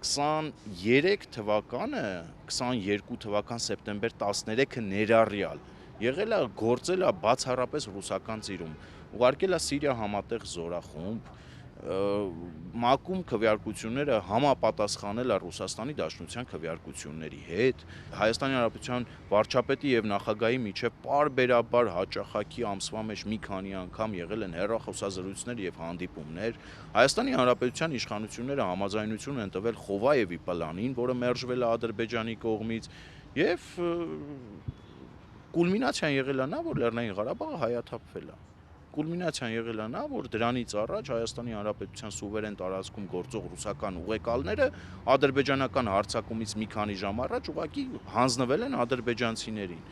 2023 թվականը, 22 թվական սեպտեմբեր 13-ը ներառյալ եղել է գործել է բացառապես ռուսական ծիրում, ուղարկել է Սիրիա համատեղ զորախումբ, ՄԱԿ-ում քվեարկությունները համապատասխանել է Ռուսաստանի Դաշնության քվեարկությունների հետ, Հայաստանի Հանրապետության վարչապետի եւ նախագահի միջեւ պարբերաբար հաճախակի ամսվա մեջ մի քանի անգամ եղել են հեռախոսազրույցներ եւ հանդիպումներ, Հայաստանի Հանրապետության իշխանությունները համաձայնություն են տվել Խովայևի պլանին, որը մերժվել է Ադրբեջանի կողմից, եւ կուլմինացիան եղել է նա, որ Լեռնային Ղարաբաղը հայաթափվել է։ Կուլմինացիան եղել է նա, որ դրանից առաջ Հայաստանի Հանրապետության սուվերեն տարածքում գործող ռուսական ուղեկալները ադրբեջանական հարձակումից մի քանի ժամ առաջ ուղղակի հանձնվել են ադրբեջանցիներին։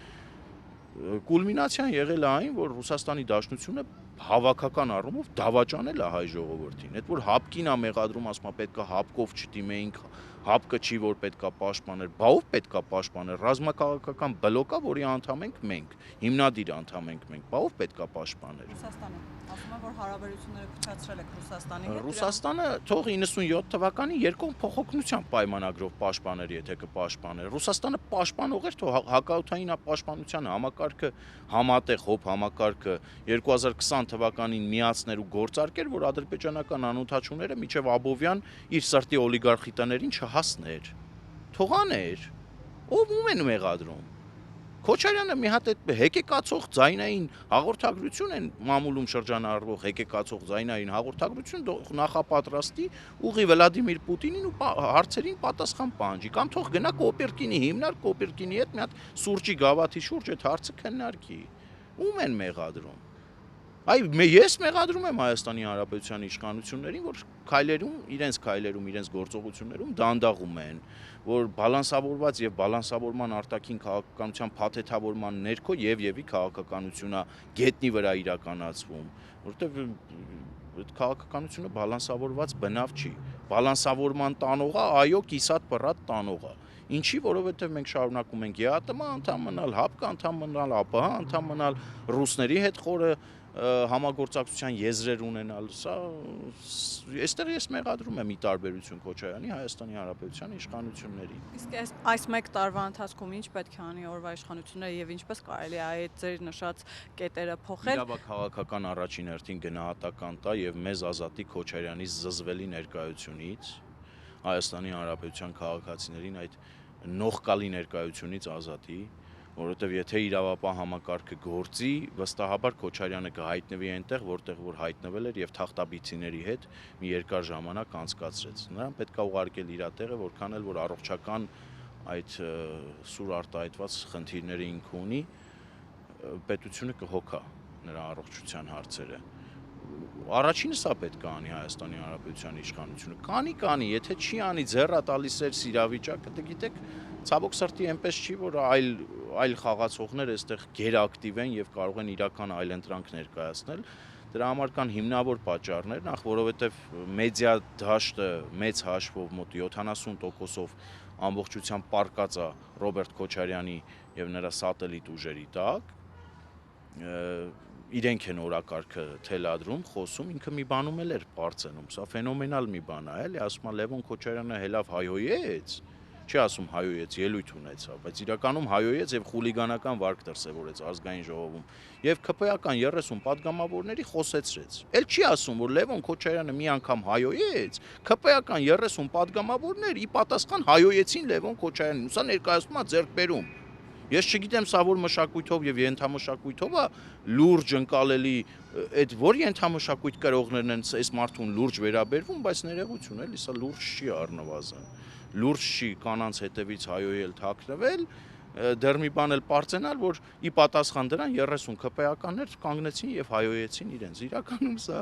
Կուլմինացիան եղել է այն, որ Ռուսաստանի Դաշնությունը հավաքական առումով դավաճանել է հայ ժողովրդին։ Այդ որ հապկին է մեղադրում, ասում է պետքա հապկով չդիմեինք, հապկը չի որ պետքա պաշտպանել, բա ով պետքա պաշտպանել, ռազմաքաղաքական բլոկա, որի անդամ ենք մենք, հիմնադիր անդամ ենք մենք, բա ով պետքա պաշտպանել։ Ռուսաստանը ասում է, որ հարաբերությունները փչացրել եք Ռուսաստանի հետ։ Ռուսաստանը թող 97 թվականի երկկողմ փոխօգնության պայմանագրով պաշտպաներ, եթե կպաշտպաներ։ Ռուսաստանը պաշտպանող էր, թող հակաօդային ապաշտպանության համակարգը համատեղ հոբ համակարգը 2020 թվականին միացներ ու գործարկեր, որ ադրբեջանական անօթաչուները միջև Աբովյան իր սրտի օլիգարխի տներին չհասներ։ Թող աներ։ Ում են մեղադրում։ Քոչարյանը մի հատ այդ հեկեկացող ձայնային հաղորդագրություն են մամուլում շրջանառվող հեկեկացող ձայնային հաղորդագրություն նախապատրաստի ուղի Վլադիմիր Պուտինին ու հարցերին պատասխան պահանջի, կամ թող գնա Կոպերկինի հիմնարկ, Կոպերկինի հետ մի հատ սուրճի գավաթի շուրջ այդ հարցը քննարկի։ Ում են մեղադրում։ Ես մեղադրում եմ Հայաստանի Հանրապետության իշխանություններին, որ իրենց գործողություններում դանդաղում են, որ բալանսավորված եւ բալանսավորման արտաքին քաղաքականության փաթեթավորման ներքո եւի քաղաքականությունա գետնի վրա իրականացվում, որովհետեւ այդ քաղաքականությունը բալանսավորված բնավ չի։ Բալանսավորման տանողը, այո, կիսատ պռատ տանողը։ Ինչի, որովհետեւ մենք շարունակում ենք ԵԱՏՄ անդամ մնալ, ՀԱՊԿ անդամ մնալ, ԱՊՀ անդամ մնալ, ռուսների հետ խորը համագործակցության եզրեր ունենալ, այստեղ ես մեղադրում եմ ի տարբերություն Քոչարյանի Հայաստանի Հանրապետության իշխանությունների։ Իսկ այս մեկ տարվա ընթացքում ինչ պետք է անի օրվա իշխանությունները եւ ինչպես կարելի է այդ ձեր նշած կետերը փոխել։ Իրավաքաղաքական առաջին հերթին գնահատական տա եւ մեզ ազատի Քոչարյանի զզվելի ներկայությունից, Հայաստանի Հանրապետության քաղաքացիներին այդ նողկալի ներկայությունից ազատի, որովհետև եթե իրավապահ համակարգը գործի, վստահաբար Քոչարյանը կհայտնվի այնտեղ, որտեղ որ հայտնվել էր եւ թախտաբիցիների հետ մի երկար ժամանակ անցկացրեց։ Նրան պետք է ուղարկել իր տեղը, որքան էլ որ առողջական այդ սուր արտահայտված խնդիրները ինքը ունի, պետությունը կհոգա նրա առողջության հարցերը։ Առաջինը սա պետք է անի Հայաստանի Հանրապետության իշխանությունը։ Կանի, եթե չի անի, ձեռա տալիս էր իրավիճակը, դե գիտեք, ցավոք սրտի այնպես չի, որ այլ խաղացողներ այստեղ գերակտիվ են եւ կարող են իրական այլընտրանք ներկայացնել։ Դրա համար կան հիմնավոր պատճառներ, նախ որովհետեւ մեդիա դաշտը մեծ հաշվով մոտ 70%-ով ամբողջությամբ պարկած է Ռոբերտ Քոչարյանի եւ նրա սատելիտ ուժերի տակ, իրենք են օրակարգը թելադրում, խոսում, ինքը մի բանում էլ էր բարձենում, սա ֆենոմենալ մի բան է, էլի, ասում է Լևոն Քոչարյանը հելավ հայոյեց, չի ասում հայոյեց, ելույթ ունեցավ, բայց իրականում հայոյեց եւ խուլիգանական վարք դրսեւորեց ազգային ժողովում եւ ԿՊ-ական 30 падգամավորների խոսեցրեց։ Էլ չի ասում, որ Լևոն Քոչարյանը մի անգամ հայոյեց, ԿՊ-ական 30 падգամավորներ ի պատասխան հայոյեցին Լևոն Քոչարյանին, սա ներկայացնում է ձեռքբերում։ Ես չգիտեմ սա որ մշակույթով եւ ենթամշակույթով է լուրջ ընկալելի, այդ որ ենթամշակույթ կրողներն են այս մարդուն լուրջ վերաբերվում, բայց ներողություն էլի, սա լուրջ չի առնվազն։ Լուրջ չի կանանց հետևից հայոյել թաքնվել, դեռ մի բան էլ պարծենալ, որ ի պատասխան դրան 30 ԿՊ-ականներ կանգնեցին եւ հայոյեցին իրենց։ Իրականում սա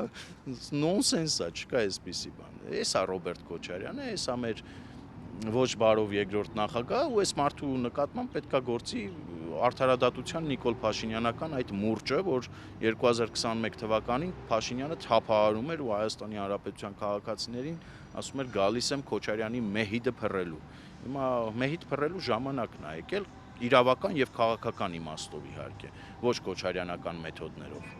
նոնսենս է, չկա այսպիսի բան։ Էսա Ռոբերտ Քոչարյանը, էսա մեր ոչ բարով երկրորդ նախագահ ու այս մարդու նկատմամբ պետքա գործի արդարադատության Նիկոլ Փաշինյանական այդ մուրճը, որ 2021 թվականին Փաշինյանը թափահարում էր ու Հայաստանի Հանրապետության քաղաքացիներին ասում էր գալիս եմ Քոչարյանի մեհիդը փռելու։ Հիմա մեհիդ փռելու ժամանակն է եկել իրավական եւ քաղաքական իմաստով իհարկե, ոչ քոչարյանական մեթոդներով։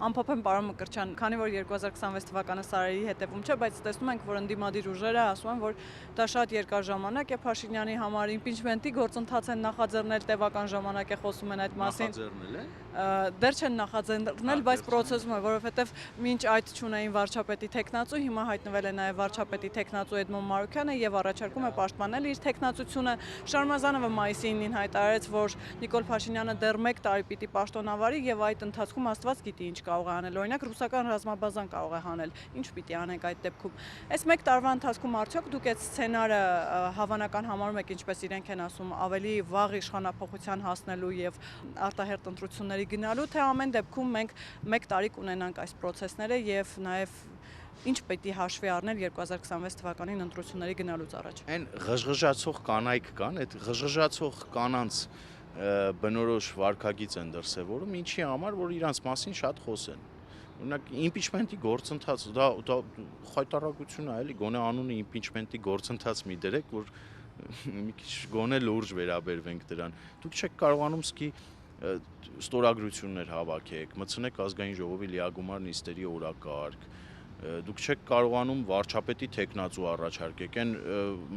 Ամփոփեմ պարոն Մկրտչյան, քանի որ 2026 թվականը սարերի հետևում չէ, բայց տեսնում ենք, որ ընդդիմադիր ուժերը ասում են, որ դա շատ երկար ժամանակ է Փաշինյանի համար իմպիչմենտի գործընթաց են նախաձեռնել, տևական ժամանակ է խոսում են այդ մասին։ Նախաձեռնել է։ Դեռ չեն նախաձեռնել, բայց process-ում է, որովհետև մինչ այդ չունեին վարչապետի տեխնացու, հիմա հայտնվել է նաև վարչապետի տեխնացու Էդմոն Մարուքյանը եւ առաջարկում է պաշտպանել իր տեխնացությունը։ Շարմազանովը մայիսի 9-ին հայտարարեց, որ Նիկոլ Փաշինյանը դեռ 1 տարի պիտի պաշտոնավարի եւ այդ ընթացքում Աստված գիտի ինչ կարող է անել։ Օրինակ ռուսական ռազմաբազան կարող է հանել։ Ինչ պիտի անենք այդ դեպքում։ Այս 1 տարվա ընթացքում արդյոք դուք այդ սցենարը հավանական համարում եք, ինչպես իրենք են ասում, ավելի վաղ իշխանափոխության հասնելու եւ արտահերտ ընտրությունների գնալու, թե ամեն դեպքում մենք 1 տարի կունենանք այս process-ները եւ նաեւ ինչ պետք է հաշվի առնել 2026 թվականին ընտրությունների գնալուց առաջ։ Այն ղժղժացող կանայք կան, այդ ղժղժացող կանանց բնորոշ վարքագիծ են դրսևորում, ինչի համար, որ իրանց մասին շատ խոսեն։ Օրինակ իմպիչմենտի գործընթաց, դա խայտարակություն է, էլի, գոնե անունը իմպիչմենտի գործընթաց մի դրեք, որ մի քիչ գոնե լուրջ վերաբերվենք դրան։ Դուք չեք կարողանում սկի ստորագրություններ հավաքեք, մտցնեք ազգային ժողովի լիագումար նիստերի օրակարգ, դուք չեք կարողանում վարչապետի տեխնացու առաջարկեք, այն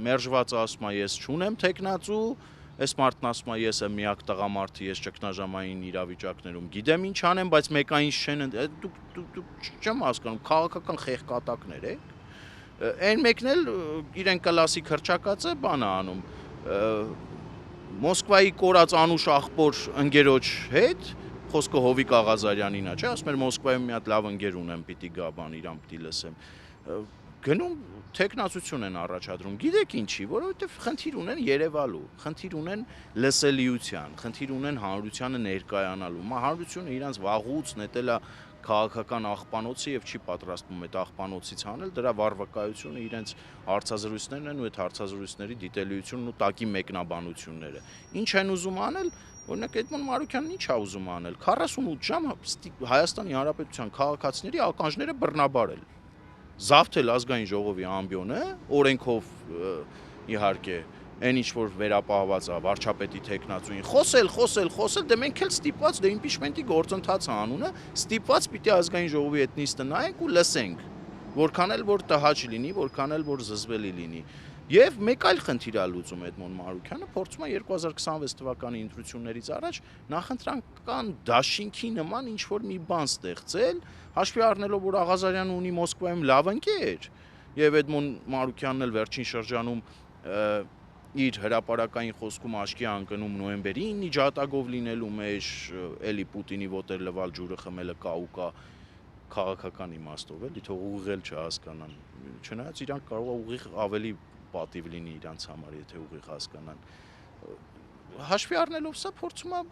մերժվածը ասում է ես չունեմ տեխնացու, այս մարդն ասում է ես եմ միակ տղամարդը, ես ճգնաժամային իրավիճակներում գիտեմ ինչ անեմ, բայց մեկայինչ չեն, դուք չեմ հասկանում, քաղաքական խեղկատակներ եք, այն մեկն էլ իրեն կլասիկ հրճակած է բան է անում, Մոսկվայի կորած անուշ աղբոր ընկերոջ հետ, խոսքը Հովիկ Աղազարյանին է, չէ, ասում էր Մոսկվայում մի հատ լավ ընկեր ունեմ, պիտի գա բան իրան պիտի լսեմ։ Գնում տեխնացություն են առաջադրում, գիտեք ինչի, որովհետև խնդիր ունեն երևալու, խնդիր ունեն լսելիության, խնդիր ունեն հանրությանը ներկայանալու։ Հանրությունը իրանց վաղուց նետել է քաղաքական աղբանոցի եւ չի պատրաստվում այդ աղբանոցից հանել, դրա վարվակայությունը իրենց հարցազրույցներն են ու այդ հարցազրույցների դիտելիությունն ու տակի մեկնաբանությունները։ Ինչ են ուզում անել, օրինակ Էդմոն Մարուքյանն ինչ է ուզում անել, 48 ժամ Հայաստանի Հանրապետության քաղաքացիների ականջները բռնաբարել, զավթել ազգային ժողովի ամբիոնը, օրենքով իհարկե այն ինչ որ վերապահված է վարչապետի տեխնացուին, խոսել, դե մենք էլ ստիպված դե իմպիչմենտի գործընթացը անունը, ստիպված պիտի ազգային ժողովի այդ նիստը նայենք ու լսենք, որքան էլ որ տհաճ լինի, որքան էլ որ զզվելի լինի։ Եվ մեկ այլ խնդիր է լուծում Էդմոն Մարուքյանը, փորձում է 2026 թվականի ընտրություններից առաջ նախընտրական դաշինքի նման ինչ որ մի բան ստեղծել, հաշվի առնելով որ Աղազարյանը ունի Մոսկվայում լավ ընկեր, եւ Էդմոն Մարուքյանն էլ վերջին շրջանում իր հրապարակային խոսքում աչքի անկնում նոյեմբերի 9-ի ջատագով լինելու մեջ, էլի Պուտինի ոտեր լվալ ջուրը խմելը կա ու կա քաղաքական իմաստով, էլի թող ուղիղ չհասկանան։ Չնայած իրանք կարող է ուղիղ ավելի պատիվ լինի իրանց համար, եթե ուղիղ հասկանան։ Հաշվի առնելով սա փորձում է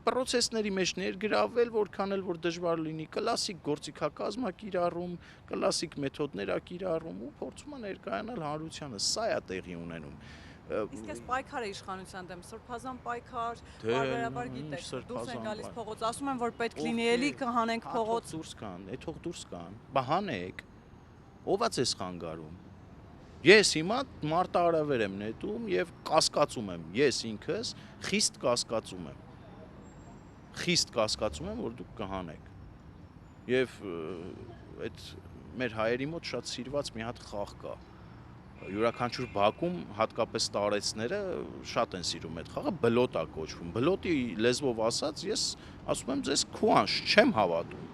process-ների մեջ ներգրավել, որքան էլ որ դժվար լինի, կլասիկ գործիքակազմ է կիրառում, կլասիկ մեթոդներ է կիրառում ու փորձում է ներկայանալ հանրությանը, սա է տեղի ունենում։ Իսկ այս պայքարը իշխանության դեմ սրբազան պայքար, բարբերաբար գիտեք, դուրս են գալիս փողոց, ասում են որ պետք լինի էլի կհանենք փողոց։ Դուրս կան, թող դուրս կան, բա հանեք, ով է ձեզ խանգարում։ Ես հիմա մարտահրավեր եմ նետում եւ կասկածում եմ, ես ինքս խիստ կասկածում եմ, որ դուք կհանեք։ Եվ այդ մեր հայերի մոտ շատ սիրված մի հատ խաղ կա։ Յուրաքանչյուր բակում հատկապես տարեցները շատ են սիրում այդ խաղը, բլոտ է կոչվում։ Բլոտի լեզվով ասած, ես ասում եմ ձեզ քուանշ չեմ հավատում։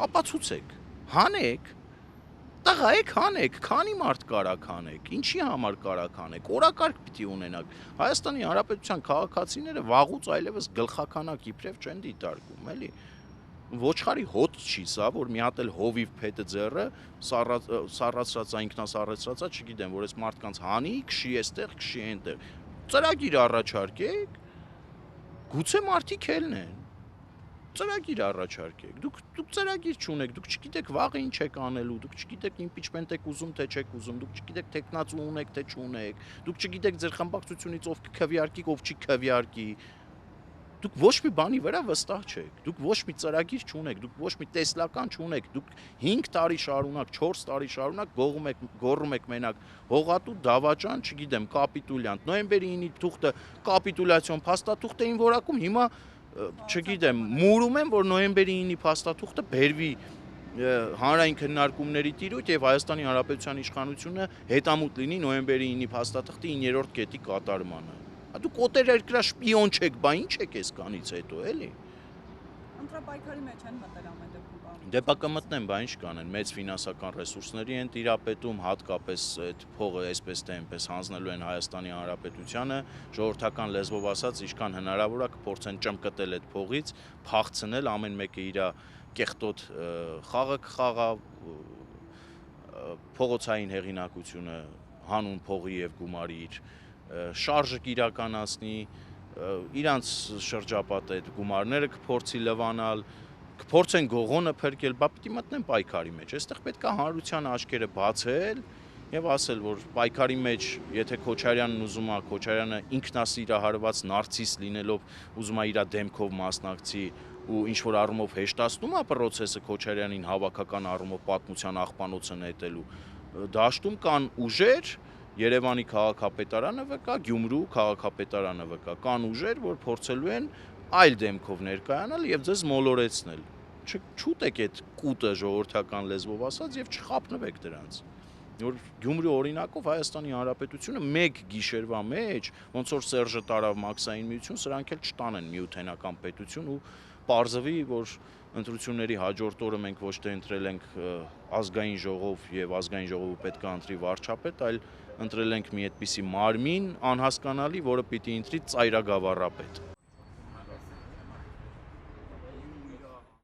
Ապացուցեք, հանեք։ Տղա եք հանեք, քանի մարդ կարաք հանեք, ինչի համար կարաք հանեք, օրակարգ պիտի ունենաք։ Հայաստանի Հանրապետության քաղաքացիները վաղուց այլևս գլխականակ իբրև չեն դիտարկում, էլի։ Ոչխարի հոտ չի սա, որ մի հատ էլ հովիվ փետը ձեռը սառացրածա, ինքնասառեցրածա, չգիտեմ, որ այս մարդկանց հանի, քշի էստեղ, քշի այնտեղ։ Ծրագիր առաջարկեք, գուցե մարդիկ ելն են։ Ծրագիր առաջարկեք։ Դուք ծրագիր չունեք, դուք չգիտեք վաղը ինչ եք անելու, դուք չգիտեք impeachment եք ուզում, թե չեք ուզում, դուք չգիտեք տեխնացու ունեք, թե չունեք, դուք չգիտեք ձեր խմբակցությունից ով կքվեարկի, ով չի քվեարկի։ Դուք ոչ մի բանի վրա վստահ չեք, դուք ոչ մի ծրագիր չունեք, դուք ոչ մի տեսլական չունեք, դուք 5 տարի շարունակ, 4 տարի շարունակ գոռում եք մենակ հողատու դավաճան, չգիտեմ, կապիտուլյանտ, նոյեմբերի 9-ի թուղթը կապիտուլյացիոն փաստաթուղթ էին որակում, հիմա չգիտեմ, մուրում եմ, որ նոյեմբերի 9-ի փաստաթուղթը բերվի հանրային քննարկումների տիրույթ եւ Հայաստանի Հանրապետության իշխանությունը հետամուտ լինի նոյեմբերի 9-ի փաստաթղթի 9-րդ կետի կատարմանը։ Դուք օտարերկրյա շպիոն չեք, բա ինչ եք էսքանից հետո, էլի։ Ընտրապայքարի մեջ են մտել ամեն դեպքում։ Դե բա կմտնեն, բա ինչ կանեն, մեծ ֆինանսական ռեսուրսների են տիրապետում, հատկապես այդ փողը այսպես թե այնպես հանձնելու են Հայաստանի Հանրապետությանը, ժողովրդական լեզվով ասած, ինչքան հնարավոր է կփորձեն ճմկտել այդ փողից, փախցնել, ամեն մեկը իր կեղտոտ խաղը կխաղա, փողոցային հեղինակությունը հանուն փողի եւ գումարի իր շարժը կիրականացնի, իրանց շրջապատը այդ գումարները կփորձի լվանալ, կփորձեն գողոնը փրկել, բա պիտի մտնեն պայքարի մեջ։ Այստեղ պետք է հանրության աչքերը բացել եւ ասել, որ պայքարի մեջ, եթե Քոչարյանն ուզում է, Քոչարյանը ինքնասիրահարված նարցիս լինելով ուզում է իր դեմքով մասնակցի ու ինչ որ առումով հեշտացնում է process-ը Քոչարյանին հավաքական առումով պատմության աղբանոցը նետելու, դաշտում կան ուժեր, Երևանի քաղաքապետարանը վկա, Գյումրու քաղաքապետարանը վկա, կան ուժեր, որ փորձելու են այլ դեմքով ներկայանալ եւ ձեզ մոլորեցնել։ Չուտեք այդ կուտը ժողովրդական լեզվով ասած եւ չխափնվեք դրանց։ Որ Գյումրու օրինակով Հայաստանի Հանրապետությունը մեկ գիշերվա մեջ, ոնց որ Սերժը տարավ Մաքսային միություն, սրանք էլ չտանեն միութենական պետություն ու պարզվի, որ ընտրությունների հաջորդ օրը մենք ոչ թե ընտրել ենք ազգային ժողով եւ ազգային ժողովը պետք է ընտրի վարչապետ, այլ ընտրել ենք մի այդպիսի մարմին անհասկանալի, որը պիտի ընտրի ծայրագավառապետ։